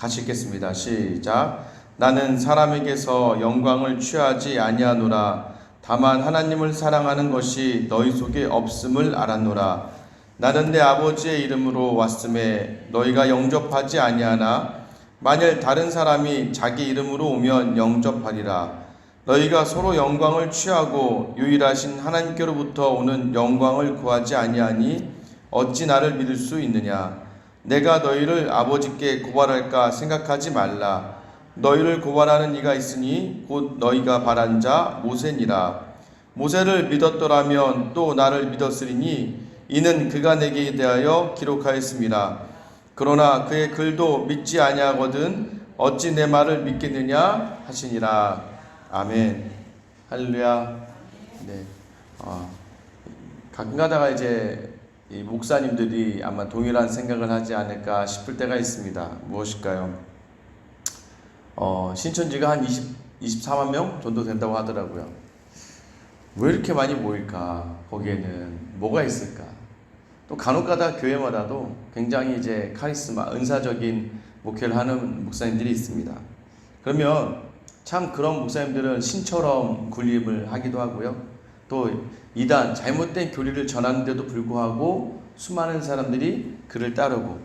같이 읽겠습니다. 시작. 나는 사람에게서 영광을 취하지 아니하노라. 다만 하나님을 사랑하는 것이 너희 속에 없음을 알았노라. 나는 내 아버지의 이름으로 왔음에 너희가 영접하지 아니하나 만일 다른 사람이 자기 이름으로 오면 영접하리라. 너희가 서로 영광을 취하고 유일하신 하나님께로부터 오는 영광을 구하지 아니하니 어찌 나를 믿을 수 있느냐. 내가 너희를 아버지께 고발할까 생각하지 말라. 너희를 고발하는 이가 있으니 곧 너희가 바란 자 모세니라. 모세를 믿었더라면 또 나를 믿었으리니 이는 그가 내게 대하여 기록하였음이라. 그러나 그의 글도 믿지 아니하거든 어찌 내 말을 믿겠느냐 하시니라. 아멘. 할렐루야. 네. 가끔 가다가 이제 이 목사님들이 아마 동일한 생각을 하지 않을까 싶을 때가 있습니다. 무엇일까요? 신천지가 한 24만 명 정도 된다고 하더라고요. 왜 이렇게 많이 모일까? 거기에는 뭐가 있을까? 또 간혹가다 교회마다도 굉장히 이제 카리스마, 은사적인 목회를 하는 목사님들이 있습니다. 그러면 참 그런 목사님들은 신처럼 군림을 하기도 하고요. 또 이단 잘못된 교리를 전하는데도 불구하고 수많은 사람들이 그를 따르고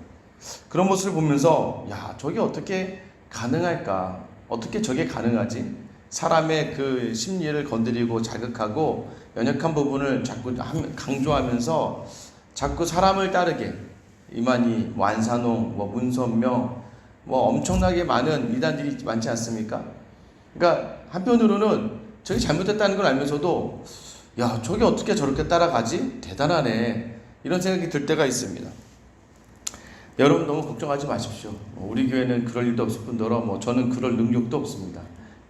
그런 모습을 보면서 야, 저게 어떻게 가능할까? 어떻게 저게 가능하지? 사람의 그 심리를 건드리고 자극하고 연약한 부분을 자꾸 강조하면서 자꾸 사람을 따르게 이만희, 완산홍, 문선명 엄청나게 많은 이단들이 많지 않습니까? 그러니까 한편으로는 저게 잘못됐다는 걸 알면서도 야, 저게 어떻게 저렇게 따라가지? 대단하네. 이런 생각이 들 때가 있습니다. 여러분 너무 걱정하지 마십시오. 우리 교회는 그럴 일도 없을 뿐더러 저는 그럴 능력도 없습니다.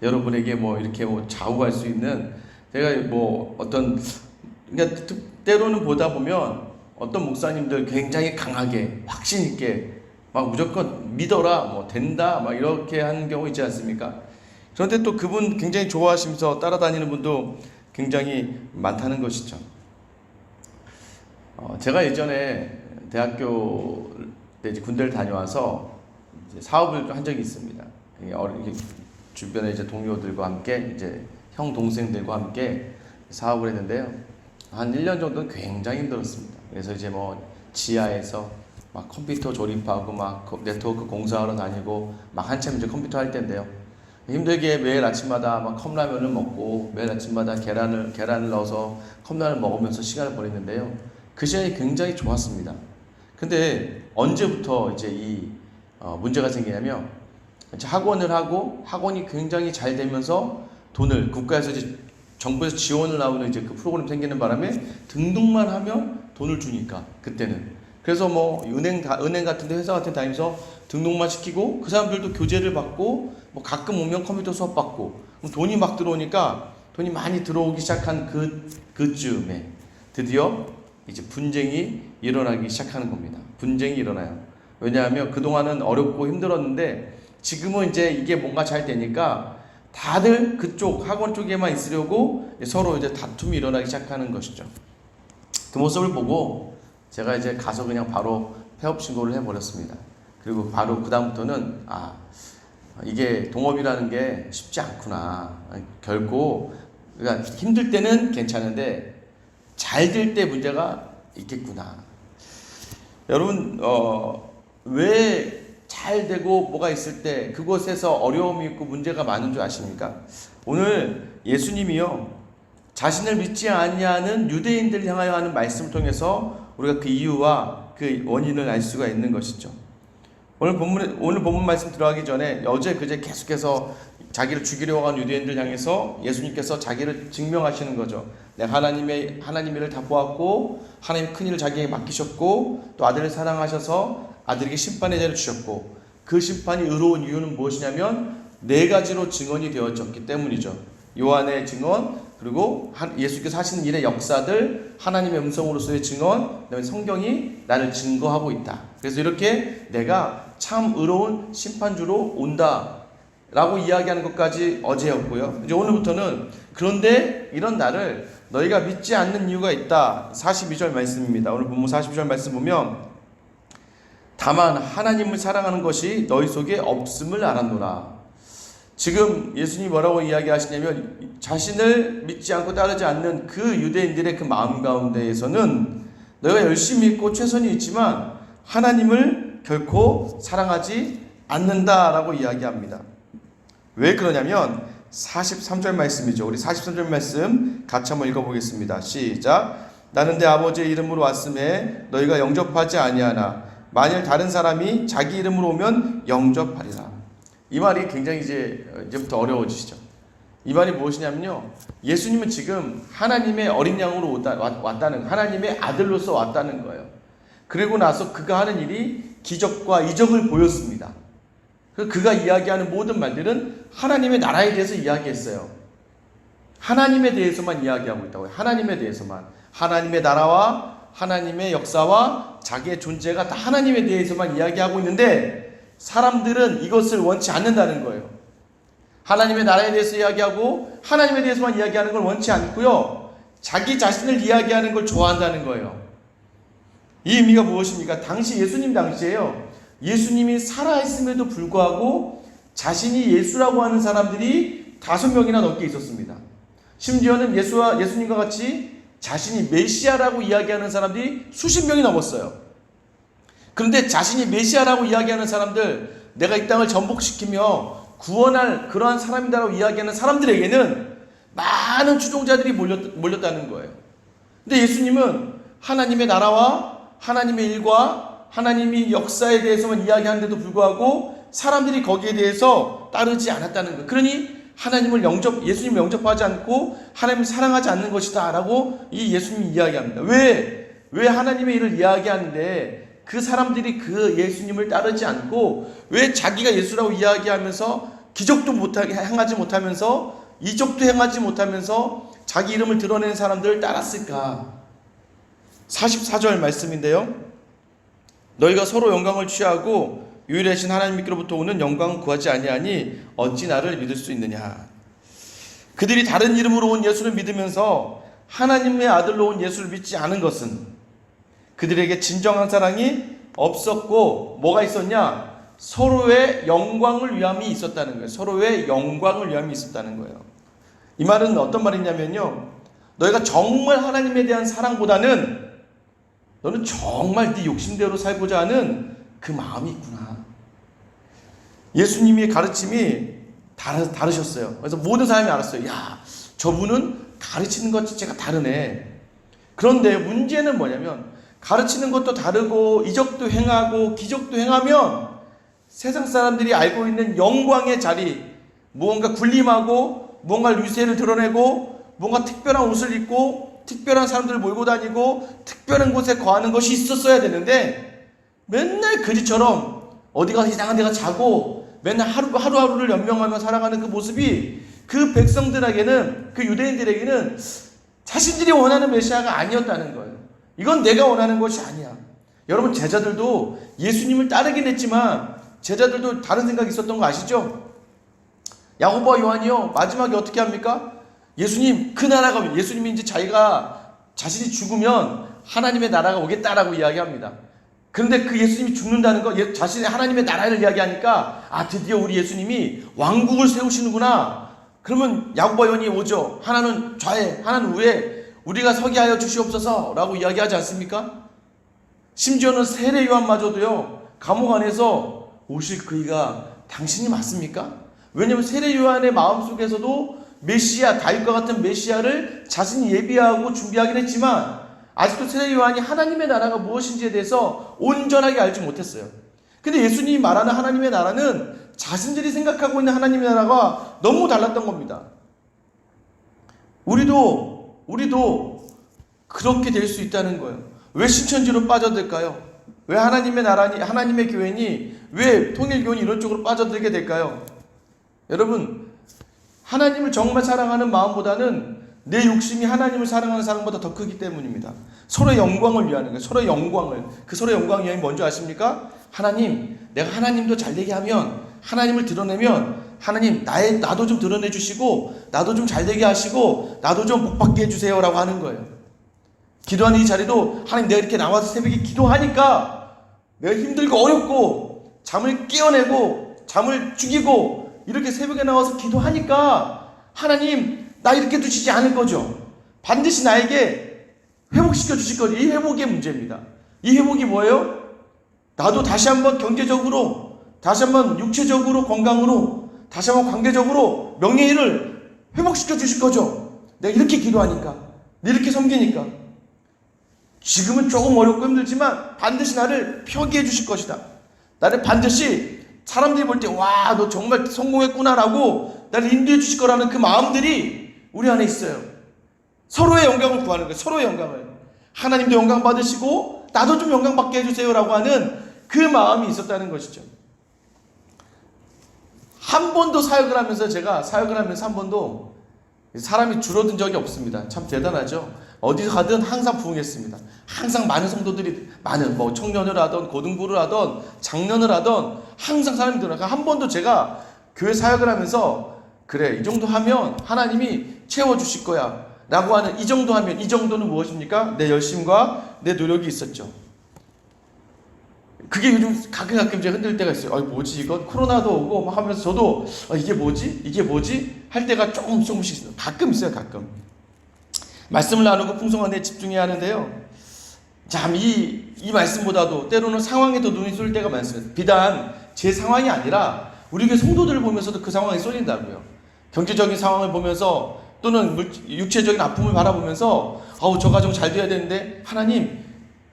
여러분에게 이렇게 좌우할 수 있는 제가 그러니까 때로는 보다 보면 어떤 목사님들 굉장히 강하게 확신 있게 무조건 믿어라 된다 이렇게 하는 경우 있지 않습니까? 그런데 또 그분 굉장히 좋아하시면서 따라다니는 분도 굉장히 많다는 것이죠. 제가 예전에 대학교 때 이제 군대를 다녀와서 이제 사업을 한 적이 있습니다. 주변에 이제 동료들과 함께 이제 형 동생들과 함께 사업을 했는데요. 한 1년 정도는 굉장히 힘들었습니다. 그래서 이제 지하에서 컴퓨터 조립하고 네트워크 공사하러 다니고 한참 이제 컴퓨터 할 때인데요. 힘들게 매일 아침마다 컵라면을 먹고 매일 아침마다 계란을 넣어서 컵라면을 먹으면서 시간을 보냈는데요. 그 시간이 굉장히 좋았습니다. 근데 언제부터 이제 이 문제가 생기냐면 학원을 하고 학원이 굉장히 잘 되면서 돈을 국가에서 이제 정부에서 지원을 나오는 이제 그 프로그램 생기는 바람에 등록만 하면 돈을 주니까 그때는 그래서 은행 같은 데 회사 같은 데 다니면서 등록만 시키고 그 사람들도 교재를 받고 가끔 오면 컴퓨터 수업 받고 돈이 막 들어오니까 돈이 많이 들어오기 시작한 그쯤에 드디어 이제 분쟁이 일어나기 시작하는 겁니다. 분쟁이 일어나요. 왜냐하면 그동안은 어렵고 힘들었는데 지금은 이제 이게 뭔가 잘 되니까 다들 그쪽 학원 쪽에만 있으려고 서로 이제 다툼이 일어나기 시작하는 것이죠. 그 모습을 보고 제가 이제 가서 그냥 바로 폐업 신고를 해버렸습니다. 그리고 바로 그 다음부터는 이게 동업이라는 게 쉽지 않구나. 결코 그러니까 힘들 때는 괜찮은데 잘 될 때 문제가 있겠구나. 여러분 왜 잘 되고 뭐가 있을 때 그곳에서 어려움이 있고 문제가 많은 줄 아십니까? 오늘 예수님이요 자신을 믿지 아니하는 유대인들을 향하여 하는 말씀을 통해서 우리가 그 이유와 그 원인을 알 수가 있는 것이죠. 오늘 본문 말씀 들어가기 전에 그제 계속해서 자기를 죽이려고 하는 유대인들 향해서 예수님께서 자기를 증명하시는 거죠. 내가 하나님의 일을 다 보았고 하나님의 큰 일을 자기에게 맡기셨고 또 아들을 사랑하셔서 아들에게 심판의 자를 주셨고 그 심판이 의로운 이유는 무엇이냐면 4가지로 증언이 되어졌기 때문이죠. 요한의 증언, 그리고 예수께서 하시는 일의 역사들, 하나님의 음성으로서의 증언, 그다음에 성경이 나를 증거하고 있다. 그래서 이렇게 내가 참 의로운 심판주로 온다 라고 이야기하는 것까지 어제였고요. 이제 오늘부터는 그런데 이런 나를 너희가 믿지 않는 이유가 있다. 42절 말씀입니다. 오늘 본문 42절 말씀 보면 다만 하나님을 사랑하는 것이 너희 속에 없음을 알았노라. 지금 예수님이 뭐라고 이야기하시냐면 자신을 믿지 않고 따르지 않는 그 유대인들의 그 마음 가운데에서는 너희가 열심히 있고 최선이 있지만 하나님을 결코 사랑하지 않는다라고 이야기합니다. 왜 그러냐면 43절 말씀이죠. 우리 43절 말씀 같이 한번 읽어보겠습니다. 시작. 나는 내 아버지의 이름으로 왔음에 너희가 영접하지 아니하나 만일 다른 사람이 자기 이름으로 오면 영접하리라. 이 말이 굉장히 이제부터 어려워지시죠. 이 말이 무엇이냐면요, 예수님은 지금 하나님의 어린 양으로 왔다는, 하나님의 아들로서 왔다는 거예요. 그리고 나서 그가 하는 일이 기적과 이적을 보였습니다. 그가 이야기하는 모든 말들은 하나님의 나라에 대해서 이야기했어요. 하나님에 대해서만 이야기하고 있다고요. 하나님에 대해서만. 하나님의 나라와 하나님의 역사와 자기의 존재가 다 하나님에 대해서만 이야기하고 있는데 사람들은 이것을 원치 않는다는 거예요. 하나님의 나라에 대해서 이야기하고 하나님에 대해서만 이야기하는 걸 원치 않고요, 자기 자신을 이야기하는 걸 좋아한다는 거예요. 이 의미가 무엇입니까? 당시 예수님 당시에요, 예수님이 살아있음에도 불구하고 자신이 예수라고 하는 사람들이 5명이나 넘게 있었습니다. 심지어는 예수님과 같이 자신이 메시아라고 이야기하는 사람들이 수십 명이 넘었어요. 그런데 자신이 메시아라고 이야기하는 사람들, 내가 이 땅을 전복시키며 구원할 그러한 사람이라고 이야기하는 사람들에게는 많은 추종자들이 몰렸다는 거예요. 근데 예수님은 하나님의 나라와 하나님의 일과 하나님의 역사에 대해서만 이야기하는데도 불구하고 사람들이 거기에 대해서 따르지 않았다는 거예요. 그러니 예수님을 영접하지 않고 하나님을 사랑하지 않는 것이다 라고 이 예수님이 이야기합니다. 왜 하나님의 일을 이야기하는데 그 사람들이 그 예수님을 따르지 않고 왜 자기가 예수라고 이야기하면서 기적도 행하지 못하면서 이적도 행하지 못하면서 자기 이름을 드러내는 사람들을 따랐을까? 44절 말씀인데요, 너희가 서로 영광을 취하고 유일하신 하나님께로부터 오는 영광을 구하지 아니하니 어찌 나를 믿을 수 있느냐. 그들이 다른 이름으로 온 예수를 믿으면서 하나님의 아들로 온 예수를 믿지 않은 것은 그들에게 진정한 사랑이 없었고 뭐가 있었냐? 서로의 영광을 위함이 있었다는 거예요. 서로의 영광을 위함이 있었다는 거예요. 이 말은 어떤 말이냐면요, 너희가 정말 하나님에 대한 사랑보다는 너는 정말 네 욕심대로 살고자 하는 그 마음이 있구나. 예수님의 가르침이 다르셨어요. 그래서 모든 사람이 알았어요. 야, 저분은 가르치는 것 자체가 다르네. 그런데 문제는 뭐냐면 가르치는 것도 다르고 이적도 행하고 기적도 행하면 세상 사람들이 알고 있는 영광의 자리, 무언가 군림하고 뭔가 유세를 드러내고 뭔가 특별한 옷을 입고 특별한 사람들을 몰고 다니고 특별한 곳에 거하는 것이 있었어야 되는데 맨날 거지처럼 어디 가서 이상한 데 가서 자고 맨날 하루하루를 연명하며 살아가는 그 모습이 그 백성들에게는, 그 유대인들에게는 자신들이 원하는 메시아가 아니었다는 거예요. 이건 내가 원하는 것이 아니야. 여러분, 제자들도 예수님을 따르긴 했지만 제자들도 다른 생각이 있었던 거 아시죠? 야고보와 요한이요, 마지막에 어떻게 합니까? 예수님, 그 나라가, 예수님이 이제 자신이 죽으면 하나님의 나라가 오겠다라고 이야기합니다. 그런데 그 예수님이 죽는다는 거, 자신의 하나님의 나라를 이야기하니까 드디어 우리 예수님이 왕국을 세우시는구나. 그러면 야고보와 요한이 오죠. 하나는 좌에 하나는 우에 우리가 서게 하여 주시옵소서 라고 이야기하지 않습니까? 심지어는 세례 요한마저도요, 감옥 안에서 오실 그이가 당신이 맞습니까? 왜냐하면 세례 요한의 마음속에서도 메시아, 다윗과 같은 메시아를 자신이 예비하고 준비하긴 했지만 아직도 세례 요한이 하나님의 나라가 무엇인지에 대해서 온전하게 알지 못했어요. 근데 예수님이 말하는 하나님의 나라는 자신들이 생각하고 있는 하나님의 나라가 너무 달랐던 겁니다. 우리도 그렇게 될 수 있다는 거예요. 왜 신천지로 빠져들까요? 왜 하나님의 나라니, 하나님의 교회니, 왜 통일교회니 이런 쪽으로 빠져들게 될까요? 여러분, 하나님을 정말 사랑하는 마음보다는 내 욕심이 하나님을 사랑하는 사랑보다 더 크기 때문입니다. 서로의 영광을 위하는 거예요. 서로의 영광을. 그 서로의 영광 위함이 뭔지 아십니까? 하나님, 내가 하나님도 잘되게 하면, 하나님을 드러내면 하나님 나도 좀 드러내 주시고 나도 좀 잘되게 하시고 나도 좀 복받게 해주세요 라고 하는 거예요. 기도하는 이 자리도 하나님, 내가 이렇게 나와서 새벽에 기도하니까 내가 힘들고 어렵고 잠을 깨어내고 잠을 죽이고 이렇게 새벽에 나와서 기도하니까 하나님 나 이렇게 두시지 않을 거죠. 반드시 나에게 회복시켜 주실 거죠. 이 회복의 문제입니다. 이 회복이 뭐예요? 나도 다시 한번 경제적으로, 다시 한번 육체적으로 건강으로, 다시 한번 관계적으로 명예를 회복시켜 주실 거죠. 내가 이렇게 기도하니까, 이렇게 섬기니까. 지금은 조금 어렵고 힘들지만 반드시 나를 표기해 주실 것이다. 나를 반드시 사람들이 볼 때 와, 너 정말 성공했구나라고 나를 인도해 주실 거라는 그 마음들이 우리 안에 있어요. 서로의 영광을 구하는 거예요. 서로의 영광을. 하나님도 영광 받으시고 나도 좀 영광 받게 해주세요라고 하는 그 마음이 있었다는 것이죠. 한 번도 사역을 하면서, 제가 사역을 하면서 한 번도 사람이 줄어든 적이 없습니다. 참 대단하죠. 어디 가든 항상 부흥했습니다. 항상 많은 성도들이, 많은 뭐 청년을 하던 고등부를 하던 장년을 하던 항상 사람이 들어가. 한 번도 제가 교회 사역을 하면서 그래 이 정도 하면 하나님이 채워주실 거야 라고 하는, 이 정도 하면, 이 정도는 무엇입니까? 내 열심과 내 노력이 있었죠. 그게 요즘 가끔 이제 흔들 때가 있어요. 뭐지 이건? 코로나도 오고 막 하면서 저도 이게 뭐지? 이게 뭐지? 할 때가 조금씩 있어요. 가끔 있어요. 가끔. 말씀을 나누고 풍성한 데 집중해야 하는데요. 참 이 말씀보다도 때로는 상황에 더 눈이 쏠 때가 많습니다. 비단 제 상황이 아니라 우리 교회 성도들을 보면서도 그 상황이 쏠린다고요. 경제적인 상황을 보면서 또는 육체적인 아픔을 바라보면서 저 가정 잘 돼야 되는데 하나님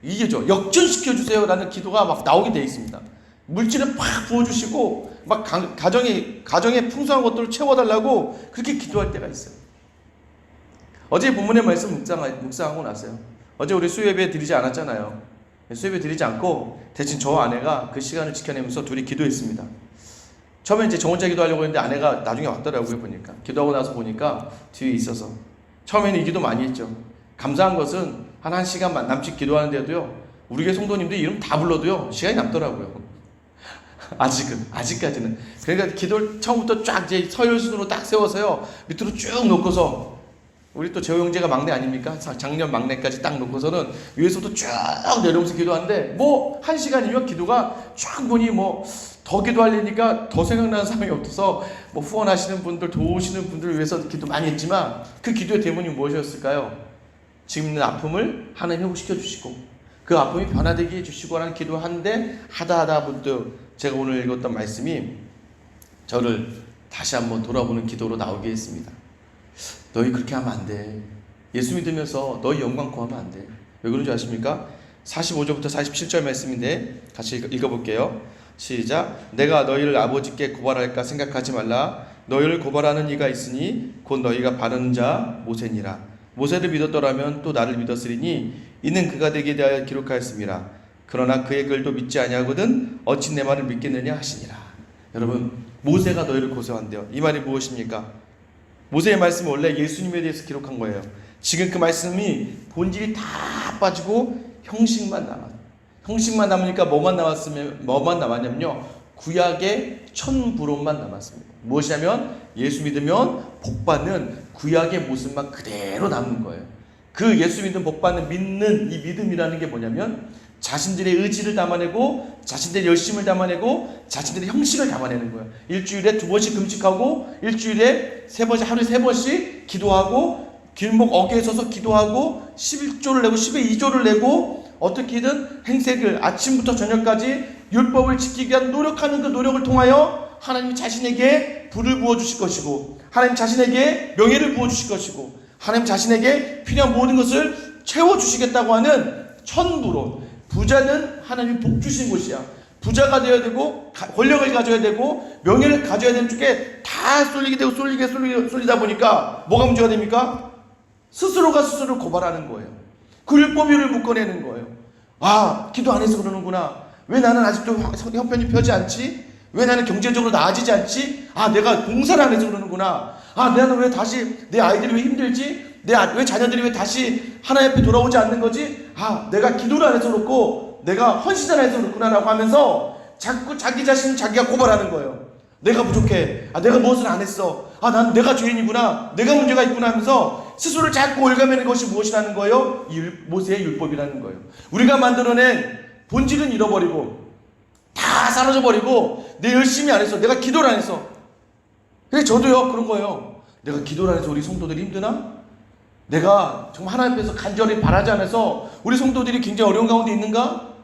이게 역전시켜주세요 라는 기도가 막 나오게 되어 있습니다. 물질을 팍 부어주시고 막 가정에 풍성한 것들을 채워달라고 그렇게 기도할 때가 있어요. 어제 본문의 말씀 묵상하고 나서요. 어제 우리 수요예배 드리지 않았잖아요. 수요예배 드리지 않고 대신 저와 아내가 그 시간을 지켜내면서 둘이 기도했습니다. 처음에 이제 저 혼자 기도하려고 했는데 아내가 나중에 왔더라고요. 보니까 기도하고 나서 보니까 뒤에 있어서 처음에는 이 기도 많이 했죠. 감사한 것은 한 1시간 남짓 기도하는데도요, 우리 교회 성도님들 이름 다 불러도요 시간이 남더라고요. 아직까지는. 그러니까 기도를 처음부터 쫙 이제 서열 순으로 딱 세워서요 밑으로 쭉 놓고서, 우리 또 재호 형제가 막내 아닙니까? 작년 막내까지 딱 놓고서는 위에서부터 쭉 내려오면서 기도하는데, 뭐 1시간이면 기도가 쫙 보니 뭐 더 기도하려니까 더 생각나는 사람이 없어서 뭐 후원하시는 분들, 도우시는 분들을 위해서 기도 많이 했지만 그 기도의 대문이 무엇이었을까요? 지금 있는 아픔을 하나님 회복시켜 주시고 그 아픔이 변화되게 해주시고 라는 기도하는데 하다 문득 제가 오늘 읽었던 말씀이 저를 다시 한번 돌아보는 기도로 나오게 했습니다. 너희 그렇게 하면 안 돼. 예수 믿으면서 너희 영광 구하면 안 돼. 왜 그런지 아십니까? 45절부터 47절 말씀인데 같이 읽어볼게요. 시작. 내가 너희를 아버지께 고발할까 생각하지 말라. 너희를 고발하는 이가 있으니 곧 너희가 바르는 자 모세니라. 모세를 믿었더라면 또 나를 믿었으리니 이는 그가 되게 대하여 기록하였습니다. 그러나 그의 글도 믿지 아니하거든 어찌 내 말을 믿겠느냐 하시니라. 여러분, 모세가 너희를 고소한대요. 이 말이 무엇입니까? 모세의 말씀은 원래 예수님에 대해서 기록한 거예요. 지금 그 말씀이 본질이 다 빠지고 형식만 남았어요. 형식만 남으니까 뭐만 남았냐면요, 구약의 천부론만 남았습니다. 무엇이냐면 예수 믿으면 복받는 구약의 모습만 그대로 남는 거예요. 그 예수 믿는 이 믿음이라는 게 뭐냐면 자신들의 의지를 담아내고 자신들의 열심을 담아내고 자신들의 형식을 담아내는 거예요. 일주일에 2번씩 금식하고 일주일에 3번씩, 하루에 3번씩 기도하고 길목 어귀에 서서 기도하고 11조를 내고 10의 2조를 내고 어떻게든 행색을 아침부터 저녁까지 율법을 지키기 위한 노력하는 그 노력을 통하여 하나님이 자신에게 부를 부어주실 것이고 하나님 자신에게 명예를 부어주실 것이고 하나님 자신에게 필요한 모든 것을 채워주시겠다고 하는 천부론. 부자는 하나님이 복 주신 곳이야. 부자가 되어야 되고 권력을 가져야 되고 명예를 가져야 되는 쪽에 다 쏠리게 되고 쏠리다 보니까 뭐가 문제가 됩니까? 스스로가 스스로를 고발하는 거예요. 그 율법을 묶어내는 거예요. 기도 안 해서 그러는구나. 왜 나는 아직도 형편이 펴지 않지? 왜 나는 경제적으로 나아지지 않지? 내가 봉사를 안 해서 그러는구나. 나는 왜 다시 내 아이들이 왜 힘들지? 왜 자녀들이 왜 다시 하나님 앞에 돌아오지 않는 거지? 내가 기도를 안 해서 그렇고 내가 헌신을 안 해서 그렇구나라고 하면서 자꾸 자기 자신을 자기가 고발하는 거예요. 내가 부족해. 내가 무엇을 안 했어. 난 내가 죄인이구나. 내가 문제가 있구나 하면서 스스로를 자꾸 올가매는 것이 무엇이라는 거예요? 모세의 율법이라는 거예요. 우리가 만들어낸 본질은 잃어버리고 다 사라져버리고 내 열심히 안 해서, 내가 기도를 안 해서. 그래서 저도요 그런 거예요. 내가 기도를 안 해서 우리 성도들이 힘드나? 내가 정말 하나님 앞에서 간절히 바라지 않아서 우리 성도들이 굉장히 어려운 가운데 있는가?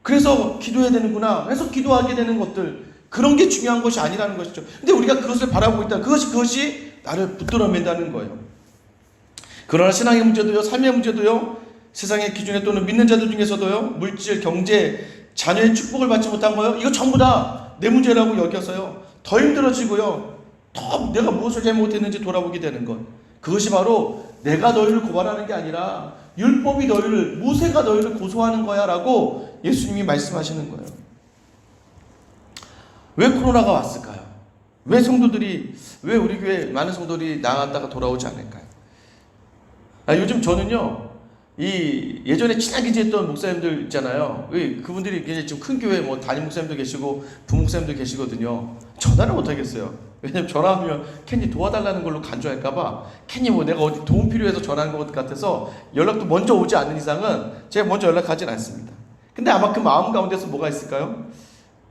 그래서 기도해야 되는구나 해서 기도하게 되는 것들, 그런 게 중요한 것이 아니라는 것이죠. 근데 우리가 그것을 바라보고 있다, 그것이 나를 붙들어 맨다는 거예요. 그러나 신앙의 문제도요, 삶의 문제도요, 세상의 기준에 또는 믿는 자들 중에서도요, 물질, 경제, 자녀의 축복을 받지 못한 거요, 이거 전부 다 내 문제라고 여겨서요 더 힘들어지고요, 더 내가 무엇을 잘못했는지 돌아보게 되는 것. 그것이 바로 내가 너희를 고발하는 게 아니라 율법이 너희를, 모세가 너희를 고소하는 거야 라고 예수님이 말씀하시는 거예요. 왜 코로나가 왔을까요? 왜 우리 교회 많은 성도들이 나갔다가 돌아오지 않을까요? 요즘 저는요, 예전에 친하게 지냈던 목사님들 있잖아요. 그분들이 굉장히 지금 큰 교회 담임 목사님도 계시고 부목사님도 계시거든요. 전화를 못 하겠어요. 왜냐면 전화하면 괜히 도와달라는 걸로 간주할까봐, 괜히 내가 어디 도움 필요해서 전화한 것 같아서 연락도 먼저 오지 않는 이상은 제가 먼저 연락하진 않습니다. 근데 아마 그 마음 가운데서 뭐가 있을까요?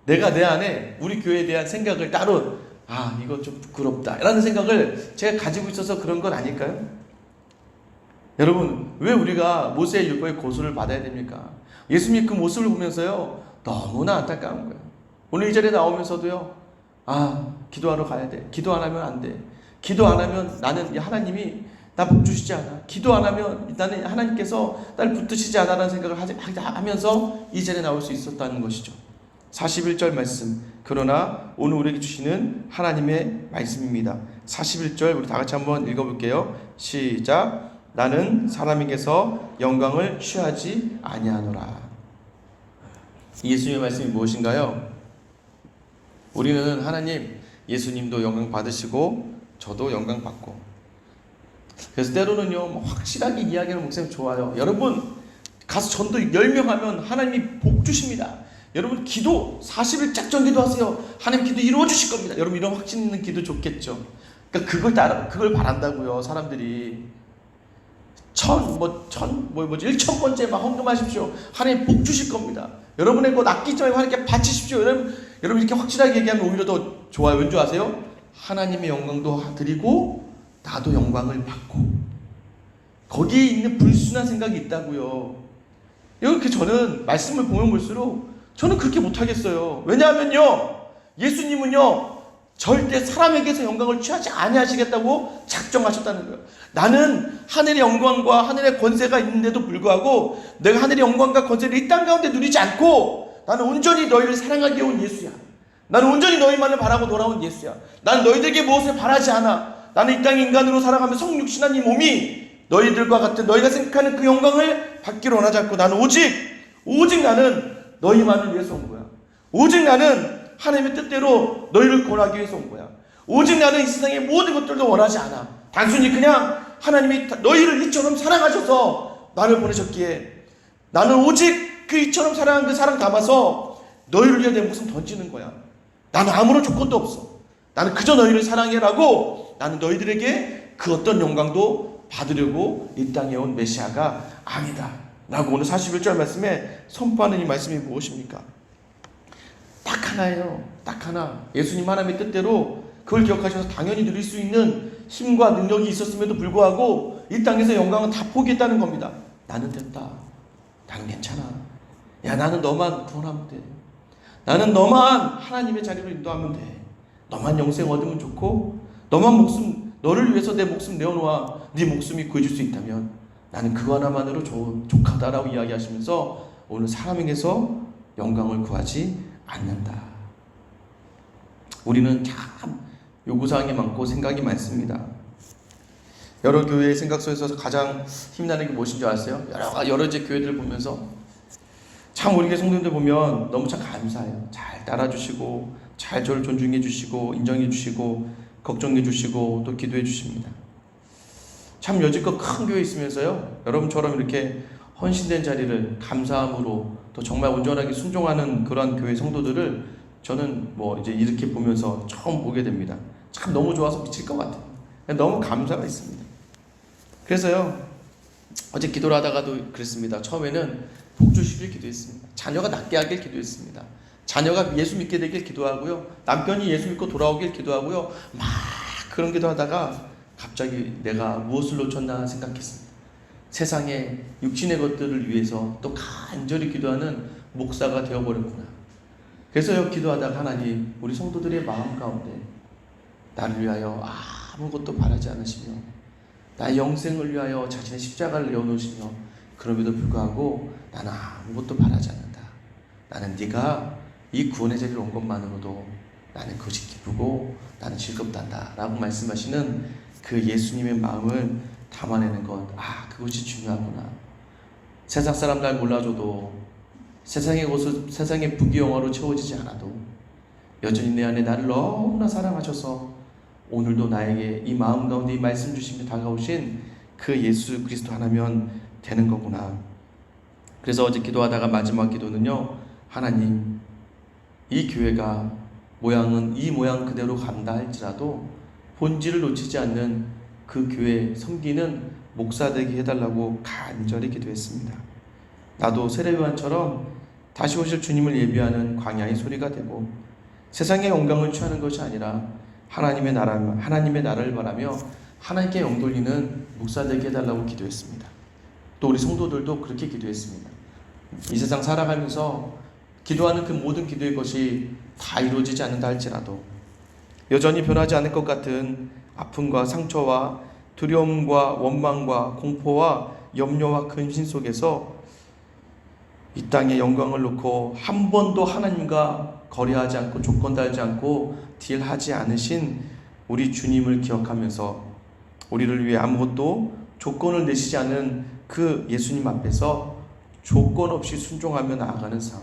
내가 내 안에 우리 교회에 대한 생각을 따로, 이거 좀 부끄럽다 라는 생각을 제가 가지고 있어서 그런 건 아닐까요? 여러분, 왜 우리가 모세의 율법의 고소를 받아야 됩니까? 예수님이 그 모습을 보면서요 너무나 안타까운 거예요. 오늘 이 자리에 나오면서도요, 기도하러 가야 돼. 기도 안 하면 안 돼. 기도 안 하면 나는 하나님이 나 복 주시지 않아. 기도 안 하면 나는 하나님께서 나를 붙드시지 않아라는 생각을 하면서 이 자리에 나올 수 있었다는 것이죠. 41절 말씀, 그러나 오늘 우리에게 주시는 하나님의 말씀입니다. 41절 우리 다 같이 한번 읽어볼게요. 시작. 나는 사람에게서 영광을 취하지 아니하노라. 예수님의 말씀이 무엇인가요? 우리는 하나님, 예수님도 영광 받으시고 저도 영광 받고, 그래서 때로는요 확실하게 이야기하는 목사님 좋아요. 여러분 가서 전도 10명 하면 하나님이 복 주십니다. 여러분 기도 40일 짝전 기도하세요. 하나님 기도 이루어 주실 겁니다. 여러분 이런 확신 있는 기도 좋겠죠. 그러니까 그걸 바란다고요. 사람들이 1000번째 막 헌금하십시오. 하나님 복 주실 겁니다. 여러분의 것 아끼지 말고 하나님께 바치십시오. 여러분 이렇게 확실하게 얘기하면 오히려 더 좋아요. 왠지 아세요? 하나님의 영광도 드리고 나도 영광을 받고, 거기에 있는 불순한 생각이 있다고요. 이렇게 저는 말씀을 보면 볼수록 저는 그렇게 못하겠어요. 왜냐하면요, 예수님은요 절대 사람에게서 영광을 취하지 아니하시겠다고 작정하셨다는 거예요. 나는 하늘의 영광과 하늘의 권세가 있는데도 불구하고 내가 하늘의 영광과 권세를 이 땅 가운데 누리지 않고 나는 온전히 너희를 사랑하기 온 예수야. 나는 온전히 너희만을 바라고 돌아온 예수야. 나는 너희들에게 무엇을 바라지 않아. 나는 이 땅에 인간으로 살아가며 성육신한 이 몸이 너희들과 같은, 너희가 생각하는 그 영광을 받기를 원하지 않고, 나는 오직 나는 너희만을 위해서 온 거야. 오직 나는 하나님의 뜻대로 너희를 권하기 위해서 온 거야. 오직 나는 이 세상의 모든 것들도 원하지 않아. 단순히 그냥 하나님이 너희를 이처럼 사랑하셔서 나를 보내셨기에 나는 오직 그 이처럼 사랑한 그 사랑 담아서 너희를 위해 내 목숨 던지는 거야. 나는 아무런 조건도 없어. 나는 그저 너희를 사랑해라고, 나는 너희들에게 그 어떤 영광도 받으려고 이 땅에 온 메시아가 아니다 라고 오늘 41절 말씀에 선포하는 이 말씀이 무엇입니까? 딱 하나예요. 딱 하나. 예수님 하나님의 뜻대로 그걸 기억하셔서 당연히 누릴 수 있는 힘과 능력이 있었음에도 불구하고 이 땅에서 영광은 다 포기했다는 겁니다. 나는 됐다. 나는 괜찮아. 야, 나는 너만 구원하면 돼. 나는 너만 하나님의 자리로 인도하면 돼. 너만 영생 얻으면 좋고, 너를 위해서 내 목숨 내어놓아 네 목숨이 구해줄 수 있다면 나는 그거 하나만으로 족하다라고 이야기하시면서 오늘 사람에게서 영광을 구하지 않는다. 우리는 참 요구사항이 많고 생각이 많습니다. 여러 교회의 생각 속에서 가장 힘나는 게 무엇인 줄 아세요? 여러 교회들 보면서 참 우리 교회 성도님들 보면 너무 참 감사해요. 잘 따라주시고, 잘 저를 존중해 주시고, 인정해 주시고, 걱정해 주시고, 또 기도해 주십니다. 참 여지껏 큰 교회 있으면서요, 여러분처럼 이렇게 헌신된 자리를 감사함으로 또 정말 온전하게 순종하는 그러한 교회 성도들을 저는 이제 이렇게 보면서 처음 보게 됩니다. 참 너무 좋아서 미칠 것 같아요. 너무 감사가 있습니다. 그래서요, 어제 기도를 하다가도 그랬습니다. 처음에는 복 주시길 기도했습니다. 자녀가 낫게 하길 기도했습니다. 자녀가 예수 믿게 되길 기도하고요. 남편이 예수 믿고 돌아오길 기도하고요. 막 그런 기도하다가 갑자기 내가 무엇을 놓쳤나 생각했습니다. 세상에 육신의 것들을 위해서 또 간절히 기도하는 목사가 되어버렸구나. 그래서 기도하다가 하나님, 우리 성도들의 마음 가운데 나를 위하여 아무것도 바라지 않으시며 나의 영생을 위하여 자신의 십자가를 내어놓으시며 그럼에도 불구하고 나는 아무것도 바라지 않는다. 나는 네가 이 구원의 자리에 온 것만으로도 나는 그것이 기쁘고 나는 즐겁단다 라고 말씀하시는 그 예수님의 마음을 담아내는 것, 그것이 중요하구나. 세상 사람 날 몰라줘도 세상의 것을 세상의 부귀영화로 채워지지 않아도 여전히 내 안에 나를 너무나 사랑하셔서 오늘도 나에게 이 마음 가운데 이 말씀 주시며 다가오신 그 예수 그리스도 하나면 되는 거구나. 그래서 어제 기도하다가 마지막 기도는요, 하나님, 이 교회가 모양은 이 모양 그대로 간다 할지라도 본질을 놓치지 않는 그 교회 섬기는 목사 되게 해달라고 간절히 기도했습니다. 나도 세례요한처럼 다시 오실 주님을 예비하는 광야의 소리가 되고 세상의 영광을 취하는 것이 아니라 하나님의 나라를 바라며 하나님께 영돌리는 목사 되게 해달라고 기도했습니다. 또 우리 성도들도 그렇게 기도했습니다. 이 세상 살아가면서 기도하는 그 모든 기도의 것이 다 이루어지지 않는다 할지라도 여전히 변하지 않을 것 같은 아픔과 상처와 두려움과 원망과 공포와 염려와 근심 속에서 이 땅에 영광을 놓고 한 번도 하나님과 거래하지 않고 조건 달지 않고 딜하지 않으신 우리 주님을 기억하면서 우리를 위해 아무것도 조건을 내시지 않은 그 예수님 앞에서 조건 없이 순종하며 나아가는 삶.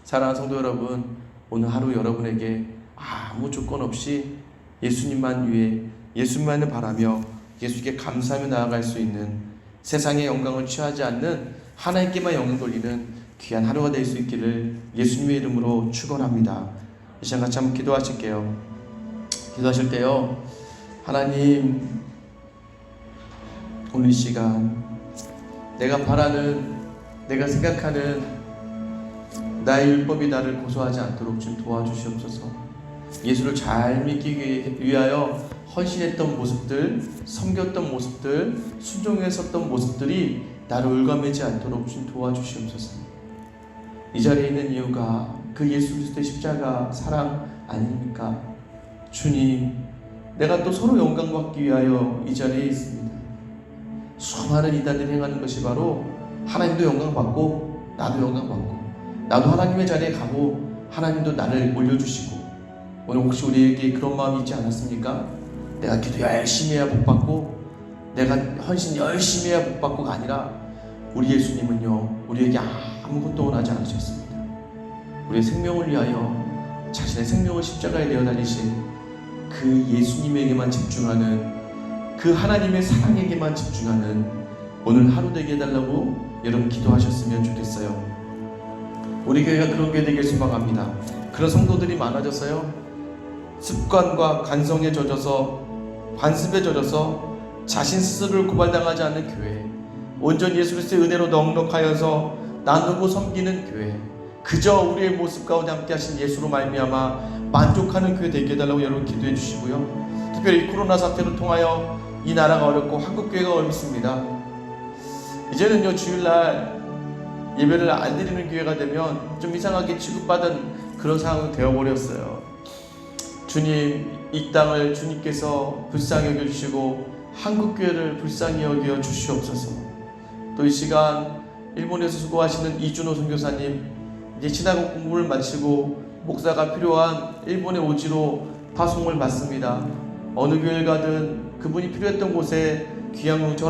사랑하는 성도 여러분, 오늘 하루 여러분에게 아무 조건 없이 예수님만 위해 예수님만을 바라며 예수께 감사하며 나아갈 수 있는 세상의 영광을 취하지 않는 하나님께만 영광 돌리는 귀한 하루가 될 수 있기를 예수님의 이름으로 축원합니다. 이 시간 같이 한번 기도하실게요. 기도하실 때요, 하나님, 오늘 이 시간 내가 바라는, 내가 생각하는 나의 율법이 나를 고소하지 않도록 좀 도와주시옵소서. 예수를 잘 믿기 위하여 헌신했던 모습들, 섬겼던 모습들, 순종해 섰던 모습들이 나를 올가매지 않도록 좀 도와주시옵소서. 이 자리에 있는 이유가 그 예수 그리스도의 십자가 사랑 아닙니까? 주님, 내가 또 서로 영광 받기 위하여 이 자리에 있습니다. 수많은 이단들이 행하는 것이 바로 하나님도 영광 받고 나도 영광 받고 나도 하나님의 자리에 가고 하나님도 나를 올려주시고, 오늘 혹시 우리에게 그런 마음이 있지 않았습니까? 내가 기도 열심히 해야 복 받고 내가 헌신 열심히 해야 복 받고가 아니라 우리 예수님은요, 우리에게 아무것도 원하지 않으셨습니다. 우리의 생명을 위하여 자신의 생명을 십자가에 내어 달리신 그 예수님에게만 집중하는, 그 하나님의 사랑에게만 집중하는 오늘 하루 되게 해달라고 여러분 기도하셨으면 좋겠어요. 우리 교회가 그런 교회 되길 소망합니다. 그런 성도들이 많아졌어요. 습관과 관성에 젖어서, 관습에 젖어서 자신 스스로를 고발당하지 않는 교회, 온전히 예수 그리스도의 은혜로 넉넉하여서 나누고 섬기는 교회, 그저 우리의 모습 가운데 함께 하신 예수로 말미암아 만족하는 교회 되게 해달라고 여러분 기도해 주시고요. 특별히 코로나 사태를 통하여 이 나라가 어렵고 한국 교회가 어렵습니다. 이제는요, 주일날 예배를 안 드리는 교회가 되면 좀 이상하게 취급받은 그런 상황이 되어버렸어요. 주님, 이 땅을 주님께서 불쌍히 여겨주시고 한국교회를 불쌍히 여겨 주시옵소서. 또 이 시간 일본에서 수고하시는 이준호 선교사님, 이제 신학원 공부를 마치고 목사가 필요한 일본의 오지로 파송을 받습니다. 어느 교회를 가든 그분이 필요했던 곳에 귀한